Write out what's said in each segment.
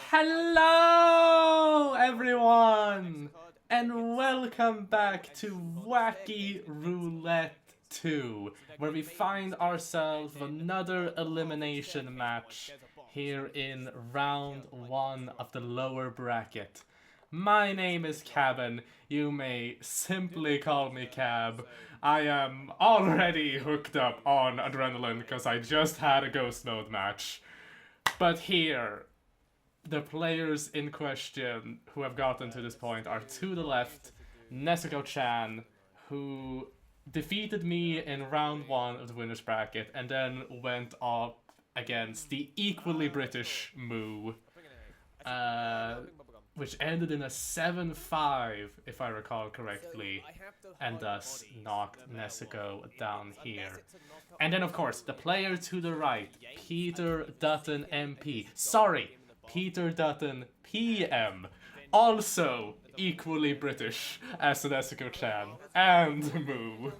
Hello, everyone, and welcome back to Wacky Roulette 2, where we find ourselves another elimination match here in round 1 of the lower bracket. My name is Cabin. You may simply call me Cab. I am already hooked up on adrenaline because I just had a ghost mode match. But here, the players in question who have gotten to this point are to the left, Nezuko-chan, who defeated me in round 1 of the winner's bracket and then went up against the equally British Moo, which ended in a 7-5, if I recall correctly, and thus knocked Nezuko down here. And then, of course, the player to the right, Peter Dutton MP. Sorry, Peter Dutton PM. Also equally British as Nezuko-chan and Moo.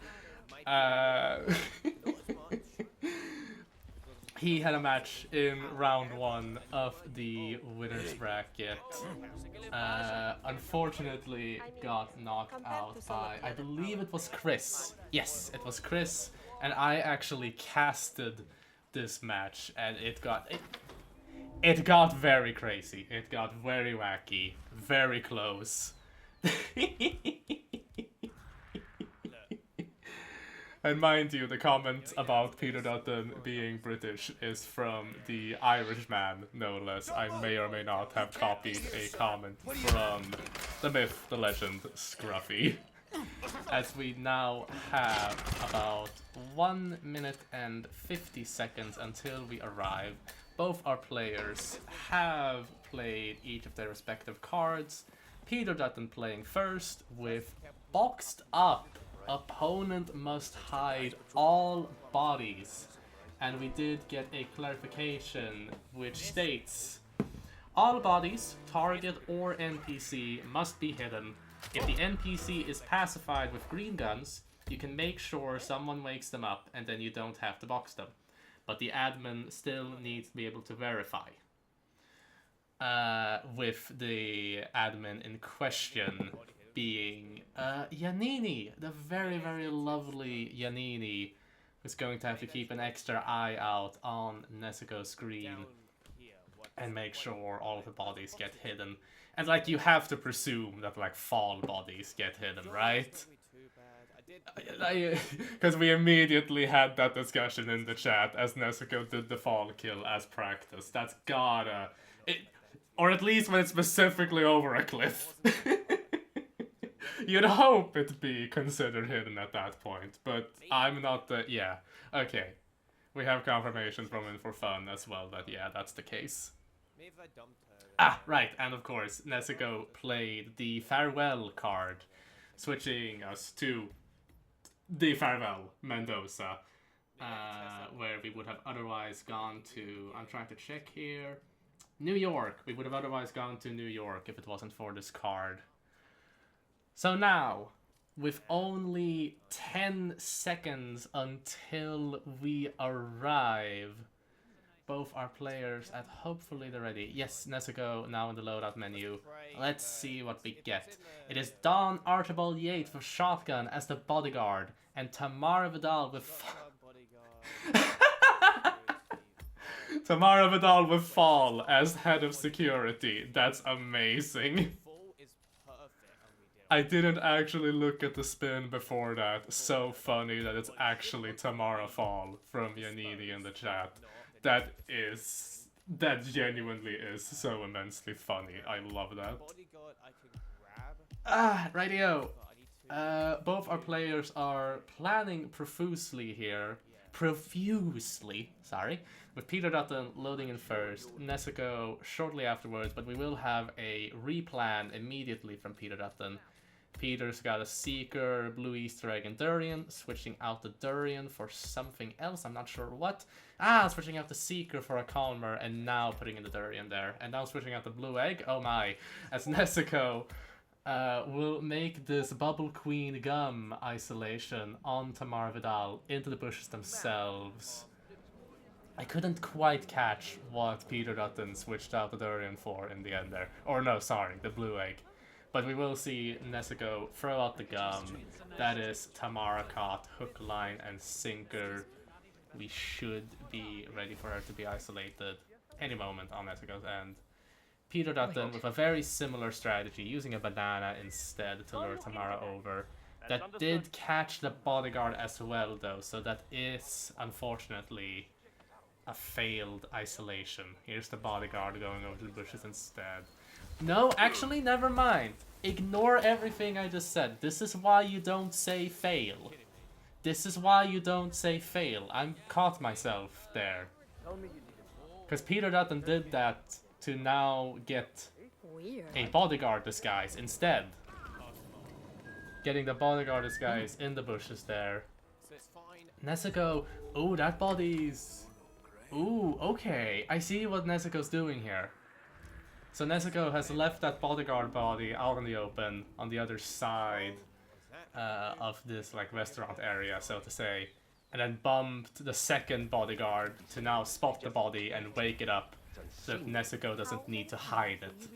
He had a match in round 1 of the winner's bracket. Unfortunately, got knocked out by, I believe it was Chris. Yes, it was Chris, and I actually casted this match, and it got very crazy. It got very wacky, very close. And mind you, the comment about Peter Dutton being British is from the Irishman, no less. I may or may not have copied a comment from the myth, the legend, Scruffy. As we now have about 1 minute and 50 seconds until we arrive. Both our players have played each of their respective cards. Peter Dutton playing first with boxed up. Opponent must hide all bodies. And we did get a clarification which states all bodies, target or NPC, must be hidden. If the NPC is pacified with green guns, you can make sure someone wakes them up and then you don't have to box them. But the admin still needs to be able to verify. With the admin in question being Yanini, the very, very lovely Yanini, who's going to have to keep an extra eye out on Nezuko's screen and make sure all of the bodies get hidden. And like, you have to presume that like fall bodies get hidden, right? Because we immediately had that discussion in the chat as Nezuko did the fall kill as practice. That's gotta... or at least when it's specifically over a cliff. You'd hope it be considered hidden at that point, but I'm not the... yeah. Okay. We have confirmation from him for fun as well that yeah, that's the case. Ah, right, and of course, Nezuko played the farewell card, switching us to the farewell Mendoza, where we would have otherwise gone to, I'm trying to check here, New York. We would have otherwise gone to New York if it wasn't for this card. So now, with only 10 seconds until we arrive, both our players at hopefully they're ready. Yes, Nezuko now in the loadout menu. Let's see what we get. It is Don Archibald Yates with shotgun as the bodyguard, and Tamara Vidal with Tamara Vidal with fall as head of security. That's amazing. I didn't actually look at the spin before that. So funny that it's actually Tamara Fall from Yanini in the chat. That genuinely is so immensely funny. I love that. Ah, rightio. Both our players are planning profusely, sorry, with Peter Dutton loading in first, Nezuko shortly afterwards, but we will have a replan immediately from Peter Dutton. Peter's got a Seeker, Blue Easter Egg, and Durian, switching out the Durian for something else, I'm not sure what. Ah, switching out the Seeker for a Calmer, and now putting in the Durian there. And now switching out the Blue Egg, oh my, as Nezuko will make this Bubble Queen Gum isolation on Tamar Vidal into the bushes themselves. I couldn't quite catch what Peter Dutton switched out the Durian for in the end there. Or no, sorry, the blue egg. But we will see Nezuko throw out the gum. That is Tamara caught, hook, line, and sinker. We should be ready for her to be isolated any moment on Nezuko's end. Peter Dutton with a very similar strategy, using a banana instead to lure Tamara over. That did catch the bodyguard as well though, so that is unfortunately a failed isolation. Here's the bodyguard going over to the bushes instead. No, actually, never mind. Ignore everything I just said. This is why you don't say fail. This is why you don't say fail. I'm caught myself there. Because Peter Dutton did that to now get a bodyguard disguise instead. Getting the bodyguard disguise in the bushes there. Nezuko, oh, that body's... Ooh, okay. I see what Nezuko's doing here. So Nezuko has left that bodyguard body out in the open on the other side of this like restaurant area, so to say, and then bumped the second bodyguard to now spot the body and wake it up so that Nezuko doesn't need to hide it.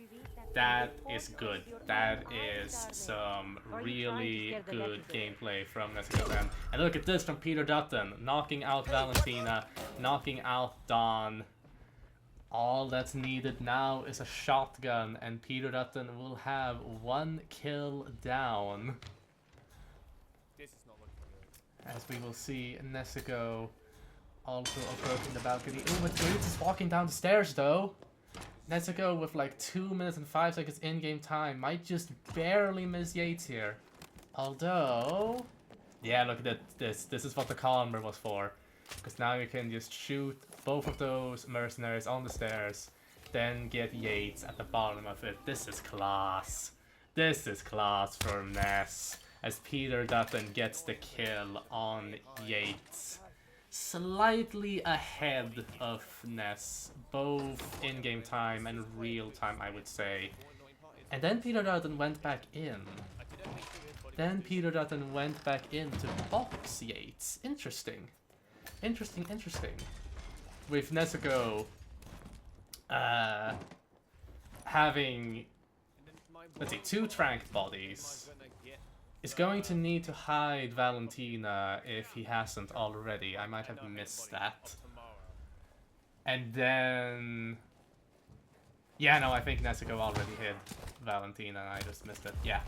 That is good. That is some really good gameplay from Nezuko. And look at this from Peter Dutton, knocking out Valentina, knocking out Dawn. All that's needed now is a shotgun, and Peter Dutton will have 1 kill down. As we will see Nezuko also approaching the balcony. Ooh, but Yates is walking down the stairs though. Nezuko with like 2 minutes and 5 seconds in-game time might just barely miss Yates here. Although... Yeah, look at this. This is what the Calmer was for. Because now you can just shoot both of those mercenaries on the stairs, then get Yates at the bottom of it. This is class. This is class from Ness. As Peter Dutton gets the kill on Yates. Slightly ahead of Ness, both in-game time and real time, I would say. And then Peter Dutton went back in. Then Peter Dutton went back in to box Yates. Interesting. Interesting. With Nezuko having, let's see, 2 tranked bodies, is going to need to hide Valentina if he hasn't already. I might have missed that. And then... Yeah, no, I think Nezuko already hid Valentina and I just missed it. Yeah.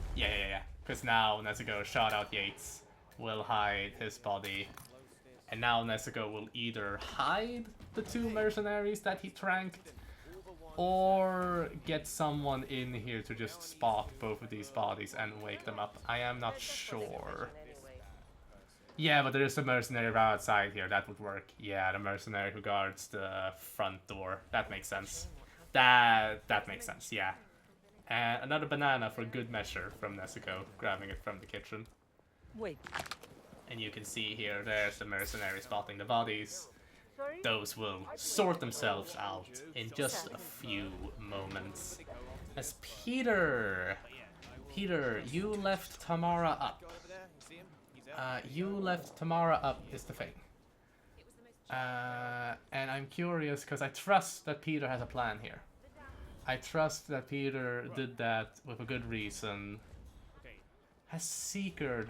Because now Nezuko shot out Yates, will hide his body. And now Nezuko will either hide the 2 mercenaries that he tranked, or get someone in here to just spot both of these bodies and wake them up. I am not sure. Yeah, but there is a mercenary right outside here. That would work. Yeah, the mercenary who guards the front door. That makes sense. That makes sense, yeah. And another banana for good measure from Nezuko, grabbing it from the kitchen. Wait. And you can see here, there's the mercenary spotting the bodies. Those will sort themselves out in just a few moments. As Peter, you left Tamara up. You left Tamara up is the thing. And I'm curious because I trust that Peter has a plan here. I trust that Peter did that with a good reason. Has secured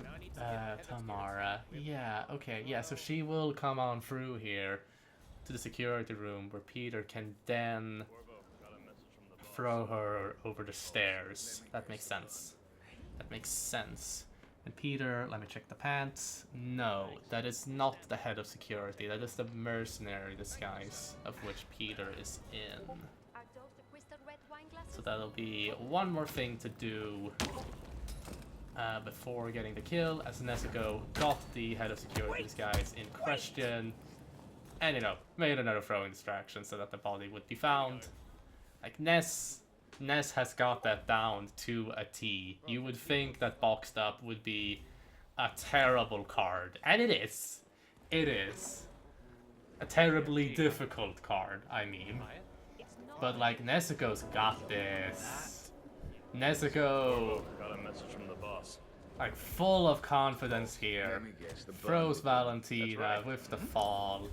Tamara. Yeah, okay, yeah, so she will come on through here to the security room where Peter can then throw her over the stairs. That makes sense. That makes sense. And Peter, let me check the pants. No, that is not the head of security. That is the mercenary disguise of which Peter is in. So that'll be one more thing to do before getting the kill, as Nezuko got the head of security disguise in question. And, you know, made another throwing distraction so that the body would be found. Like, Ness has got that down to a T. You would think that boxed up would be a terrible card. And it is. It is. A terribly difficult card, I mean. But, like, Nezuko's got this. Nezuko, like, full of confidence here. Throws Valentina with the fall.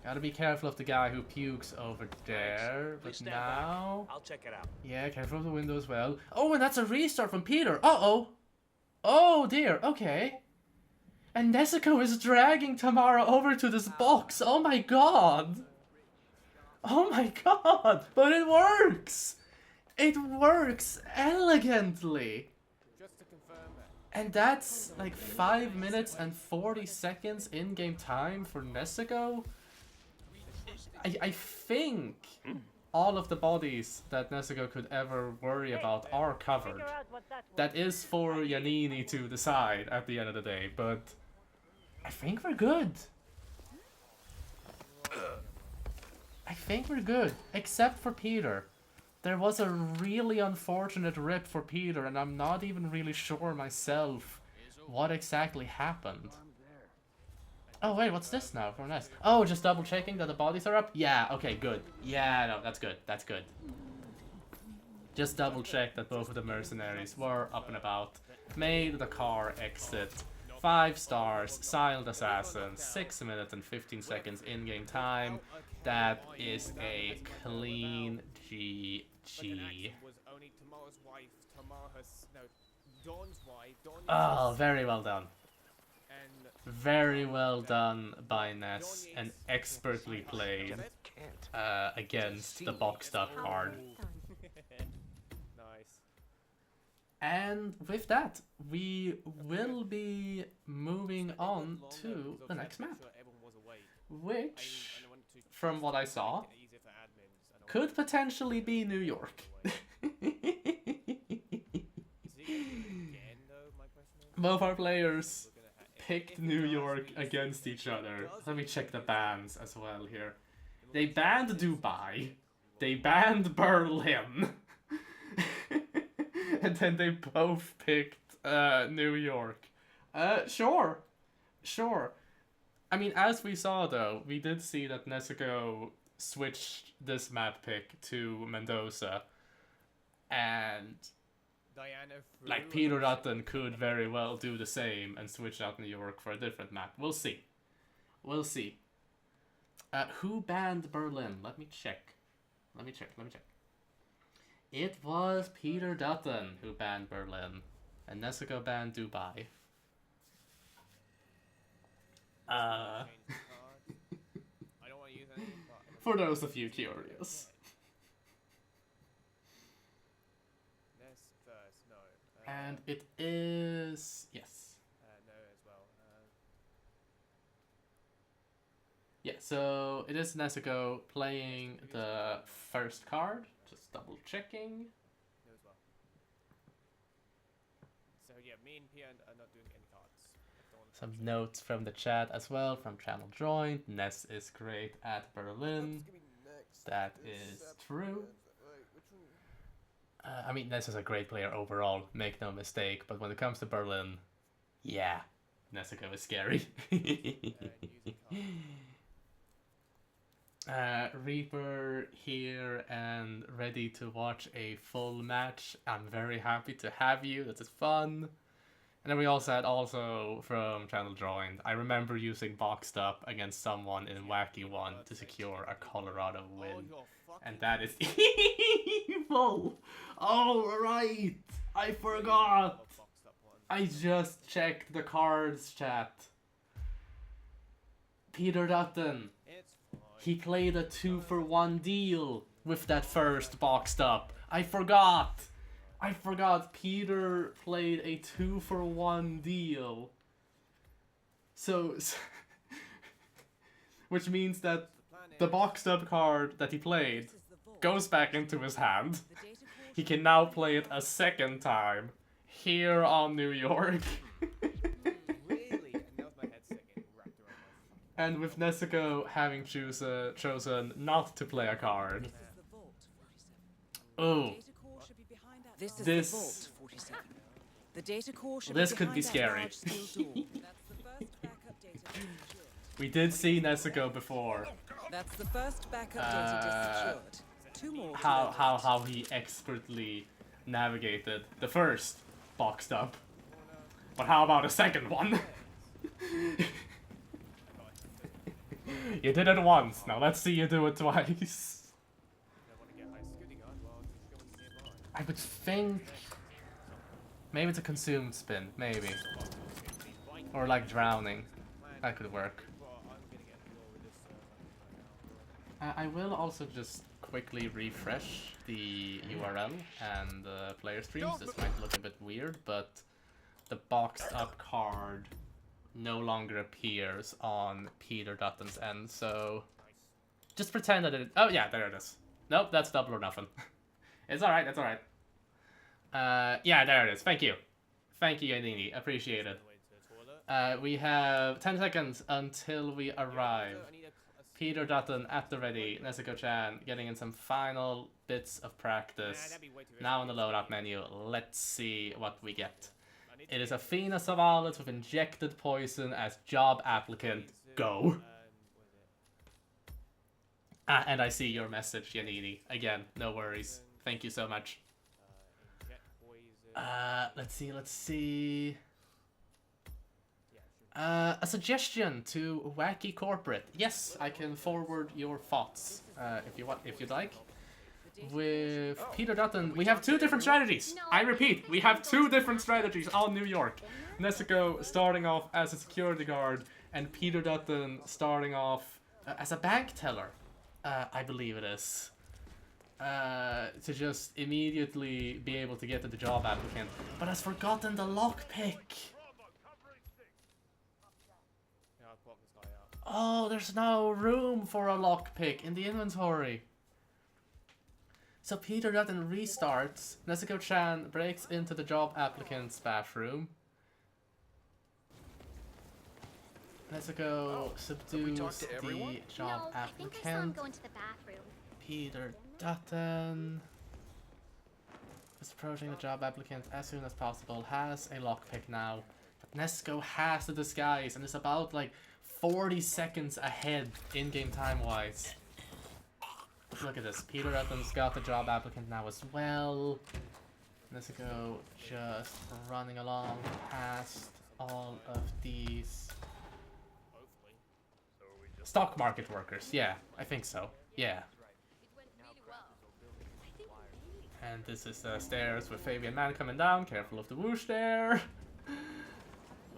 Gotta be careful of the guy who pukes over there. But now... I'll check it out. Yeah, careful of the window as well. Oh, and that's a restart from Peter. Uh-oh. Oh, dear. Okay. And Nezuko is dragging Tamara over to this box. Oh, my God. Oh, my God. But it works. It works elegantly. And that's like 5 minutes and 40 seconds in-game time for Nezuko. I think all of the bodies that Nezuko could ever worry about are covered. That is for Yanini to decide at the end of the day, but I think we're good. I think we're good, except for Peter. There was a really unfortunate rip for Peter, and I'm not even really sure myself what exactly happened. Oh wait, what's this now for Ness? Oh, just double checking that the bodies are up? Yeah, okay, good. Yeah, no, that's good, that's good. Just double check that both of the mercenaries were up and about. Made the car exit. 5 stars, silent assassin, 6 minutes and 15 seconds in-game time. That is a clean GG. Oh, very well done. Very well done by Ness, and expertly played against the boxed up card. Nice. And with that, we will be moving on to the next map, which, from what I saw, could potentially be New York. Both our players picked New York against each other. Let me check the bans as well here. They banned Dubai. They banned Berlin. And then they both picked New York. Sure. Sure. I mean, as we saw though, we did see that Nezuko switched this map pick to Mendoza. And like Peter Dutton could very well do the same and switch out New York for a different map. We'll see. We'll see. Who banned Berlin? Let me check. Let me check. It was Peter Dutton who banned Berlin. And Nezuko banned Dubai. For those of you curious. And it is... yes. No as well. Yeah, so it is Nezuko playing the first card. Just double checking. No as well. So yeah, me and Pia are not doing any cards. Some notes from the chat as well, from channel joined. Ness is great at Berlin. That is true. I mean, Ness is a great player overall, make no mistake, but when it comes to Berlin, yeah, Nezuko is scary. Reaper here and ready to watch a full match. I'm very happy to have you, this is fun. And then we also had from channel joined, I remember using boxed up against someone in Wacky 1 to secure a Colorado win. And that is evil! Oh, right! I forgot! I just checked the cards chat. Peter Dutton. He played a 2-for-1 deal with that first boxed up. I forgot! Peter played a 2-for-1 deal. So which means that the boxed up card that he played goes back into his hand. He can now play it a second time here on New York. And with Nezuko having chosen not to play a card. Oh. This could be scary. We did see Nezuko before. That's the first backup data just secured. How he expertly navigated the first boxed up. But how about a second one? You did it once, now let's see you do it twice. Don't want to get high scooting on, well, just go nearby. I would think... Maybe it's a consumed spin, maybe. Or like drowning. That could work. Well, I'm gonna get a draw with this right now. I will also just quickly refresh the URL and the player streams. This might look a bit weird, but the boxed up card no longer appears on Peter Dutton's end, so just pretend that it... Oh yeah, there it is. Nope, that's double or nothing. It's alright, that's alright. Yeah, there it is. Thank you. Thank you, Yanini. Appreciate it. On the way to the toilet. We have 10 seconds until we arrive. I need a Peter Dutton at the ready. Nezuko-chan getting in some final bits of Nah, practice. that'd be way too Now in the risky. loadout menu, let's see what we get. I need It to is get Athena Savalas with injected poison as job applicant. Go. what is it? Ah, and I see your message, Yanini. Again, no worries. Thank you so much. Inject poison. Let's see. Yeah, sure. A suggestion to Wacky Corporate. Yes, I can forward your thoughts if you want, if you'd like. With Peter Dutton, we have two different strategies. I repeat, we have two different strategies on New York. Nezuko starting off as a security guard, and Peter Dutton starting off as a bank teller. I believe it is. To just immediately be able to get to the job applicant, but has forgotten the lockpick. Yeah, I'll block this guy out. Oh, there's no room for a lockpick in the inventory. So Peter Dutton restarts. Nezuko-chan breaks into the job applicant's bathroom. Nezuko subdues the job No, I think I saw him applicant. go into the bathroom. Peter Dutton is approaching the job applicant as soon as possible. Has a lockpick now. But Nezuko has the disguise and is about like 40 seconds ahead in-game time-wise. Look at this. Peter Dutton's got the job applicant now as well. Nezuko just running along past all of these Hopefully. stock market workers. Yeah, I think so. Yeah. And this is the stairs with Fabian Man coming down. Careful of the whoosh there.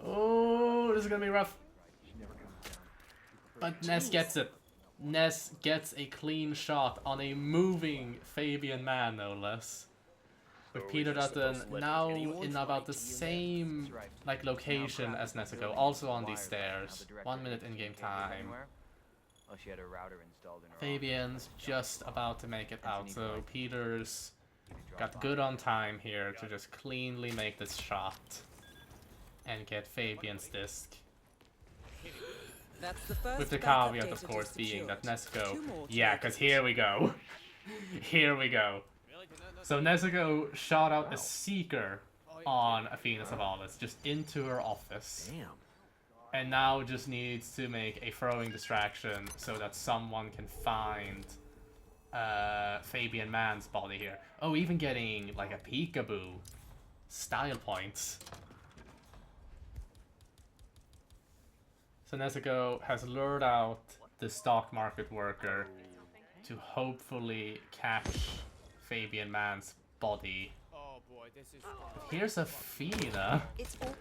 Oh, this is gonna be rough. But Ness gets it. Ness gets a clean shot on a moving Fabian Man, no less. With Peter Dutton now in about the same like location as Nezuko, also on these stairs. 1 minute in-game time. Oh, she had a router installed in her Fabian's just about to make it out, so Peter's got good on time here to just cleanly make this shot and get Fabian's disc. That's the first With the backup caveat, data of course, just being that secured. Nezuko... Two more to Yeah, make because it. here we go. Here we go. Really? No. So Nezuko shot out a seeker on Athena Savalas, just into her office. Damn. And now just needs to make a throwing distraction so that someone can find Fabian Man's body here. Oh, even getting like a peekaboo style points. So Nezuko has lured out the stock market worker to hopefully catch Fabian Man's body. Oh boy, this is. Here's Athena. It's all...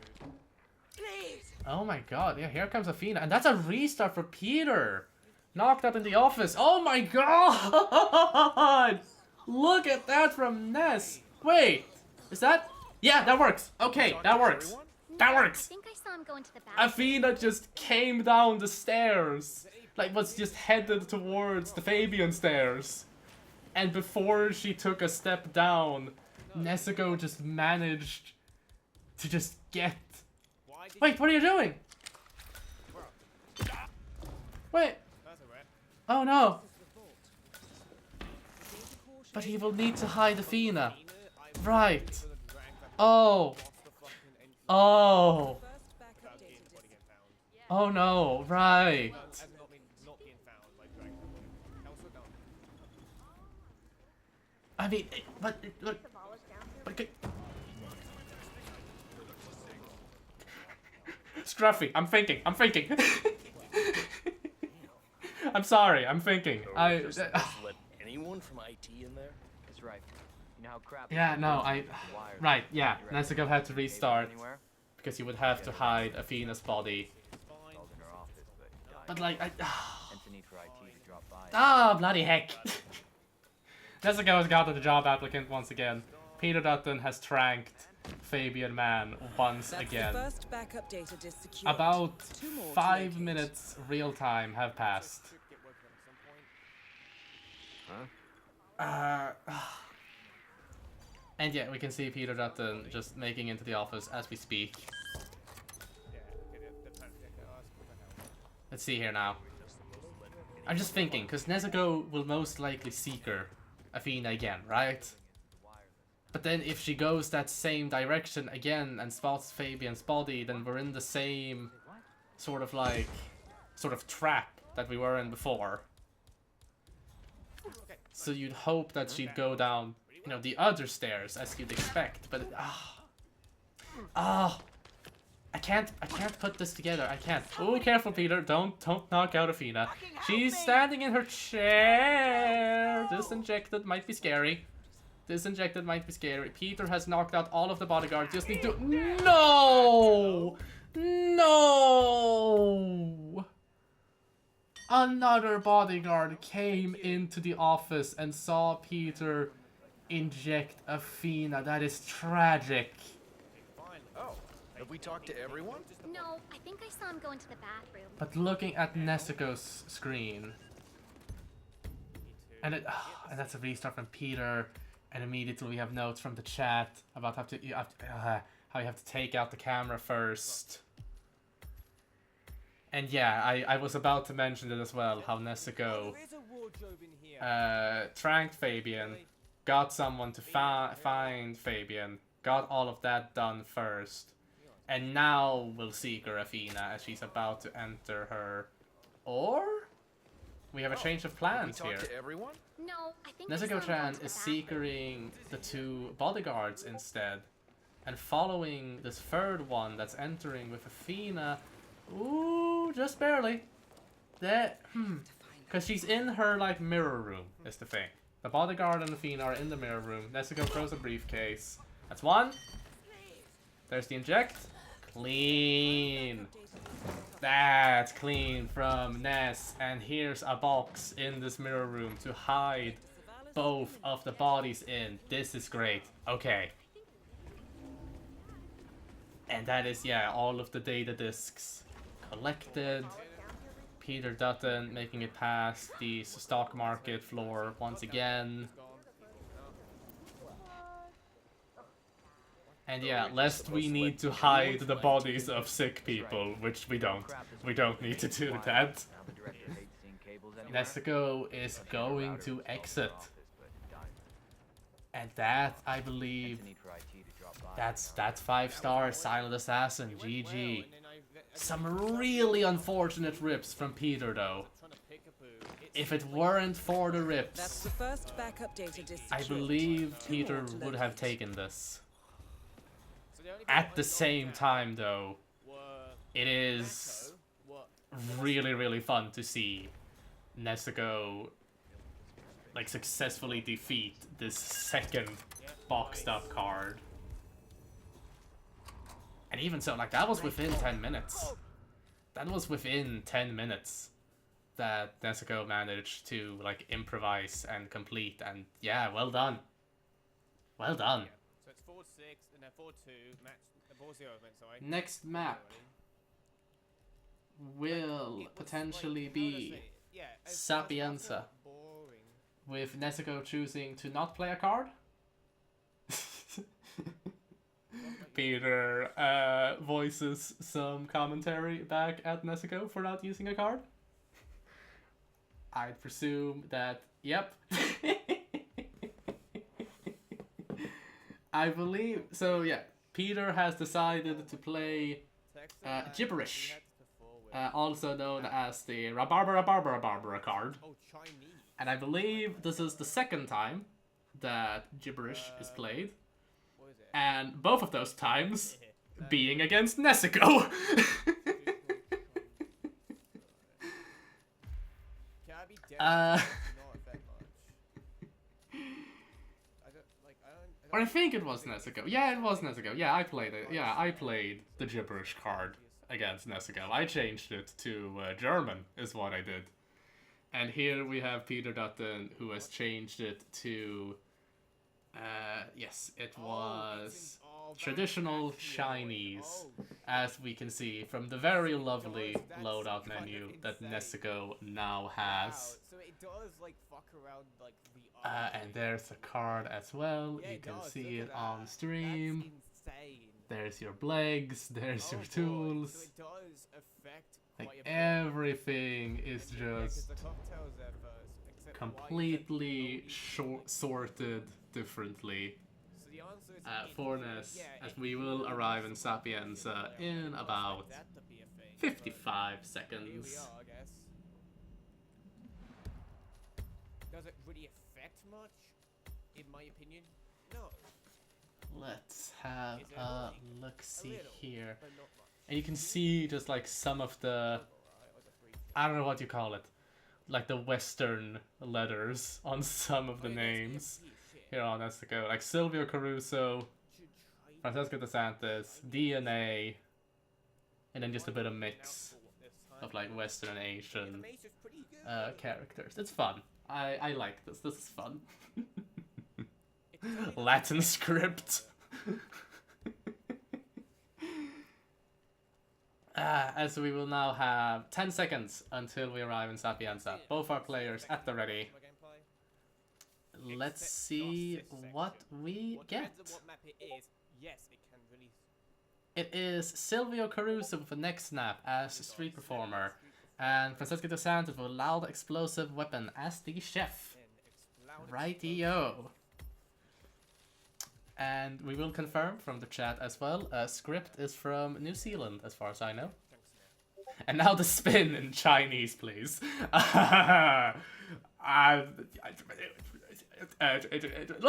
Please! Oh my god, yeah, here comes Athena. And that's a restart for Peter. Knocked up in the office. Oh my god! Look at that from Ness. Wait, is that? Yeah, that works. Okay, that works. That I works. think I saw him go into the bathroom. Athena just came down the stairs. Like, was just headed towards the Fabian stairs. And before she took a step down, Nezuko just managed to just get... Why did Wait, what are you doing? Wait. That's alright. Oh no. But he will need to hide Athena. Right. Oh. Oh. First backup data just Oh no. Right. As not being found, like dragging the body. Elsewhere down. I mean, look. But Scruffy, I'm thinking. I'm sorry, I'm thinking. Just let anyone from IT in there? That's right. You know how crap. Yeah, no, right, yeah. Nezuko had to restart because you would have to hide Athena's body. Installed in her office, but But like, hence the need for IT to drop by. ah, bloody heck. Nezuko has gotten the job applicant once again. Peter Dutton has tranked Fabian Man once That's again. the first backup data disk secured. About 2 more to 5 locate. minutes real time have passed. Get working on at some point. And yeah, we can see Peter Dutton just making into the office as we speak. Yeah, okay, the panic detector. Oh, that's cool, that helps. Let's see here now. I'm just thinking, because Nezuko will most likely seek her Athena again, right? But then if she goes that same direction again and spots Fabian's body, then we're in the same sort of trap that we were in before. So you'd hope that she'd go down, you know, the other stairs as you'd expect, but I can't put this together. I can't. Oh, careful, Peter. Don't knock out Athena. She's standing in her chair. Disinjected might be scary. Disinjected might be scary. Peter has knocked out all of the bodyguards. Just need to... No! No! Another bodyguard came into the office and saw Peter inject Athena. That is tragic. Oh, have we talked to everyone? No, I think I saw him go into the bathroom. But looking at Nezuko's screen, and that's a restart from Peter, and immediately we have notes from the chat about how you have to take out the camera first. And yeah, I was about to mention it as well, how Nezuko There is a wardrobe in here. tranked Fabian, got someone to find Fabian, got all of that done first, and now we'll seek her Athena as she's about to enter her. Or we have a change of plans Have we here. talked to everyone? No, I think I saw him go Nezuko-chan into the is bathroom. seeking the 2 bodyguards instead, and following this third one that's entering with Athena. Ooh, just barely. That because she's in her like mirror room is the thing. The bodyguard and Athena are in the mirror room. Nezuko throws a briefcase. That's one. There's the inject. Clean. That's clean from Ness. And here's a box in this mirror room to hide both of the bodies in. This is great. Okay. And that is, yeah, all of the data disks collected. Peter Dutton making it past the stock market floor once again. And yeah, lest we need to hide the bodies of sick people, which we don't. We don't need to do that. Now the director hates seeing cables anywhere. Nezuko is going to exit. And that, I believe, Hence the need for IT to drop by. that's 5-star Silent Assassin, GG. Some really unfortunate rips from Peter though. If it weren't for the That's rips, the first backup data disk I secured. believe 2 Peter more to would have locate. taken this. At the same time though, it is really, really fun to see Nezuko like successfully defeat this second boxed up card. And even so, like, that was within 10 minutes. That was within 10 minutes that Nezuko managed to, like, improvise and complete. And yeah, well done. Well done. So it's 4-6 and then 4-2 match. 4-0, sorry. Next map will potentially be Sapienza, with Nezuko choosing to not play a card. Peter voices some commentary back at Nezuko for not using a card. I'd presume that, yep. I believe, so yeah, Peter has decided to play Gibberish, also known as the Rabarbara card. Oh, Chinese. And I believe this is the second time that Gibberish is played. What is it? And both of those times being against Nezuko. Not affect much. I don't like. Or I think it was Nezuko. Yeah, it was Nezuko. Yeah, I played it. Yeah, I played the gibberish card against Nezuko. I changed it to German, is what I did. And here we have Peter Dutton, who has changed it to... yes, it was traditional Chinese, as we can see from the very lovely loadout menu that Nezuko now has. So it does like fuck around like the And there's a card as well. Yeah, you it can does. see Look it at on that. stream. That's insane. There's your legs, there's your boy. tools. So it does affect Like quite a bit. everything is Yeah, 'cause just the cocktails there first, except the white, completely except sorted differently. So the answer is For it- Ness, yeah, as it- we will arrive in Sapienza in about that to be a thing, but 55 here we seconds. are, I guess. Does it really affect much? In my opinion, no. Let's have Is it a annoying? look-see little, here. But not much. And you can see just like some of the, Alright, like a brief- I don't know what you call it, like the Western letters on some of the Oh, yeah, that's names. PFP, shit. Here on, that's the go. Like Silvio Caruso, Should try Francesco DeSantis, DNA, and then just a bit of mix of like Western and Asian Mace is pretty good. characters. It's fun. I like this. This is fun. It's only Latin script. As we will now have 10 seconds until we arrive in Sapienza. Both our players at the ready. Let's see what we get. Depends on what map it is. Yes, it can release. It is Silvio Caruso with the neck snap as street performer, and Francesco DeSantis with a loud explosive weapon as the chef. Rightio. And we will confirm from the chat as well. Script is from New Zealand, as far as I know. And now the spin in Chinese, please. Look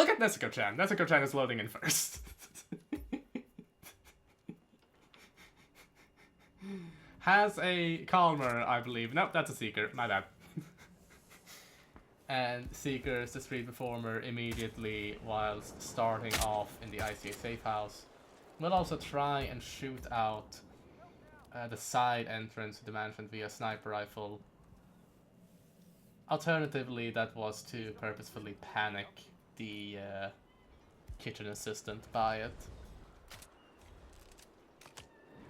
at Nezuko-chan. Nezuko-chan is loading in first. Has a Calmer, I believe. Nope, that's a Seeker. My bad. And Seeker is the street performer immediately whilst starting off in the ICA safe house. We'll also try and shoot out the side entrance to the mansion via sniper rifle. Alternatively, that was to purposefully panic the kitchen assistant by it.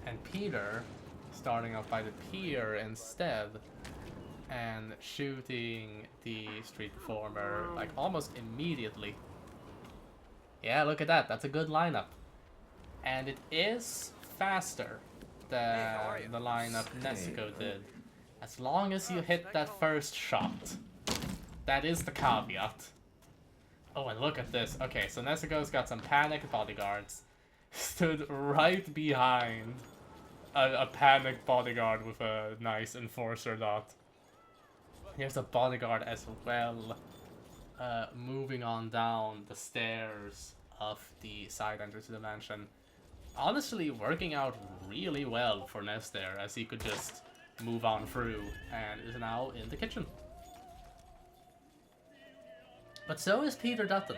And Peter, starting off by the pier instead, and shooting the street performer like almost immediately. Yeah, look at that. That's a good lineup. And it is faster than the lineup Nezuko did. As long as you hit that first shot. That is the caveat. Oh, and look at this. Okay, so Nezuko's got some panicked bodyguards. Stood right behind a panicked bodyguard with a nice enforcer dot. Here's a bodyguard as well, moving on down the stairs of the side entrance to the mansion. Honestly, working out really well for Ness there, as he could just move on through and is now in the kitchen. But so is Peter Dutton.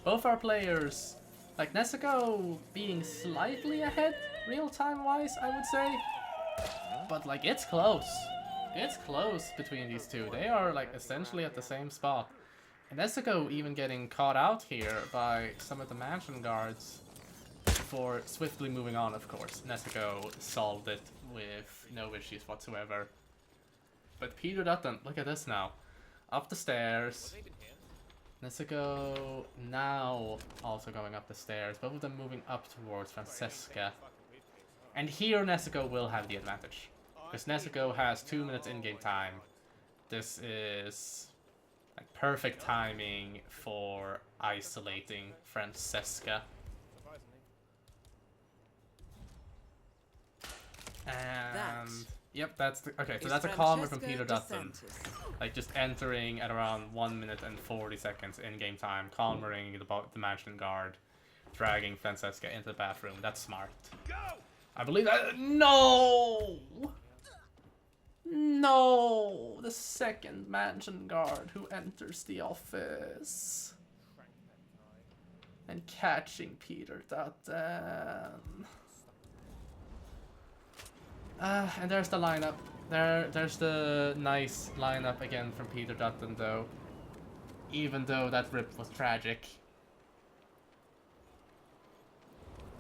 Both our players, like Nezuko being slightly ahead real-time wise, I would say. But like, it's close. It's close between these two. They are like essentially at the same spot. And Nezuko even getting caught out here by some of the mansion guards for swiftly moving on, of course. Nezuko solved it with no issues whatsoever. But Peter Dutton, look at this now. Up the stairs. Nezuko now also going up the stairs. Both of them moving up towards Francesca. And here Nezuko will have the advantage. Because Nezuko has 2 minutes in-game time. This is like perfect timing for isolating Francesca. And yep, that's the, okay. So that's a calmer from Peter Dutton. Like just entering at around 1 minute and 40 seconds in-game time, calmering the mansion guard, dragging Francesca into the bathroom. That's smart. I believe that. No. No! The second mansion guard who enters the office. And catching Peter Dutton. And there's the lineup. There's the nice lineup again from Peter Dutton, though. Even though that rip was tragic.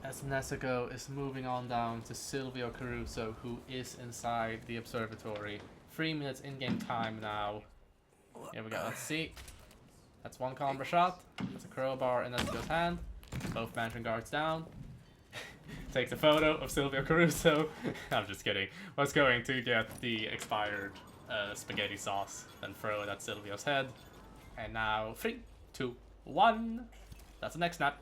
As Nezuko is moving on down to Silvio Caruso, who is inside the observatory. 3 minutes in-game time now. Here we go, let's see. That's one combo shot. That's a crowbar in Nezuko's hand. Both mansion guards down. Takes a photo of Silvio Caruso. I'm just kidding. Was going to get the expired spaghetti sauce, then throw it at Silvio's head. And now 3, 2, 1. That's the next snap.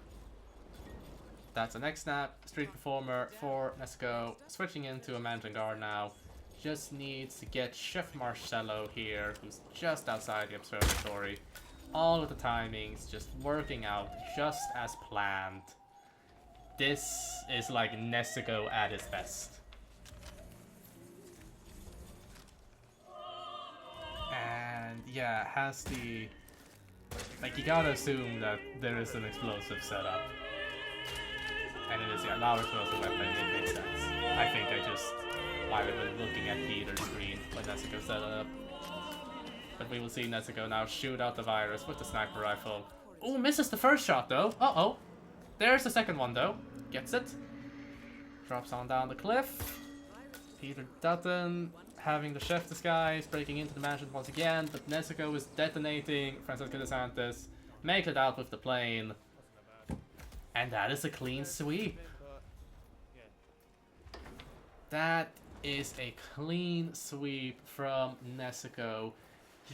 That's the next snap. Street performer for Nezuko. Switching into a mansion guard now. Just needs to get Chef Marcello here, who's just outside the observatory. All of the timings just working out just as planned. This is like Nezuko at his best. And yeah, has the... Like, you gotta assume that there is an explosive setup. And it is, yeah, now explosive weapon, it makes sense. I think I just might have been looking at Peter's screen when Nezuko set it up. But we will see Nezuko now shoot out the virus with the sniper rifle. Oh, misses the first shot though. Uh-oh. There's the second one though. Gets it. Drops on down the cliff. Peter Dutton having the chef disguise, breaking into the mansion once again, but Nezuko is detonating Francisco DeSantis. Makes it out with the plane. And that is a clean sweep. That is a clean sweep from Nezuko.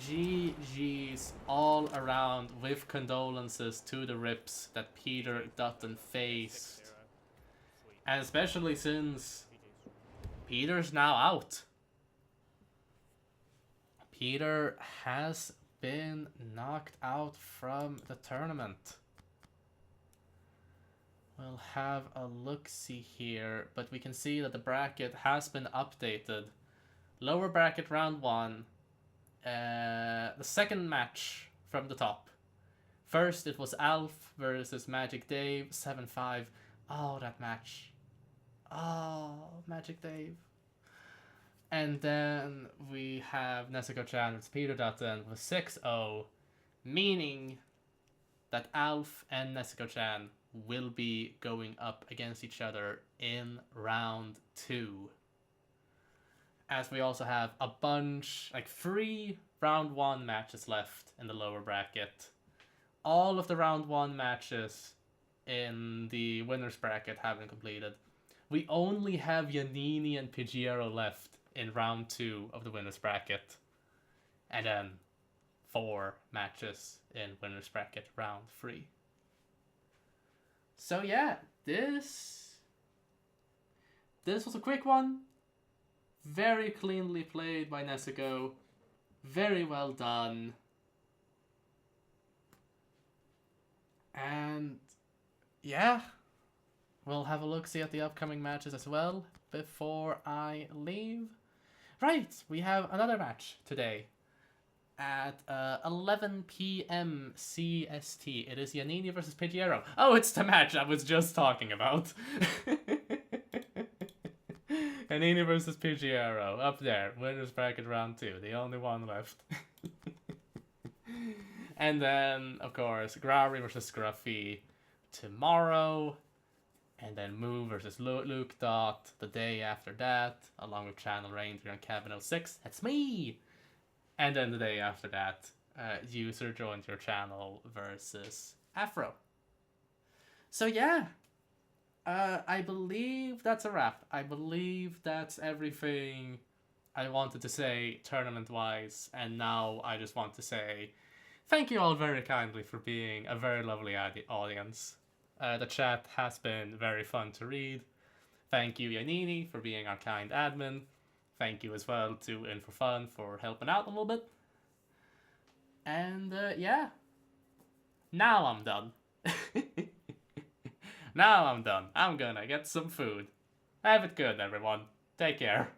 GG's all around with condolences to the rips that Peter Dutton faced. And especially since Peter's now out. Peter has been knocked out from the tournament. We'll have a look-see here, but we can see that the bracket has been updated. Lower bracket round 1. The second match from the top. First it was Alf versus Magic Dave, 7-5. Oh, that match. Oh, Magic Dave. And then we have Nezuko-chan versus Peter Dutton with 6-0, meaning that Alf and Nezuko-chan will be going up against each other in round 2. As we also have a bunch, like 3 round 1 matches left in the lower bracket. All of the round 1 matches in the winner's bracket have been completed. We only have Giannini and Pigiero left in round 2 of the winner's bracket. And then 4 matches in winner's bracket round 3. So yeah, this was a quick one. Very cleanly played by Nezuko. Very well done. And yeah, we'll have a look-see at the upcoming matches as well before I leave. Right, we have another match today at 11 p.m. CST. It is Giannini versus Pigiero. Oh, it's the match I was just talking about. Giannini versus Pigiero. Up there. Winner's bracket round 2. The only one left. And then, of course, Growry versus Scruffy tomorrow. And then Moo versus Luke Dot the day after that. Along with Channel Ranger and Cabin 06. That's me! And then the day after that, User joins your channel versus Afro. So yeah, I believe that's a wrap. I believe that's everything I wanted to say tournament-wise. And now I just want to say thank you all very kindly for being a very lovely audience. The chat has been very fun to read. Thank you, Giannini, for being our kind admin. Thank you as well to In For Fun for helping out a little bit. And yeah, now I'm done. Now I'm done. I'm gonna get some food. Have it good, everyone. Take care.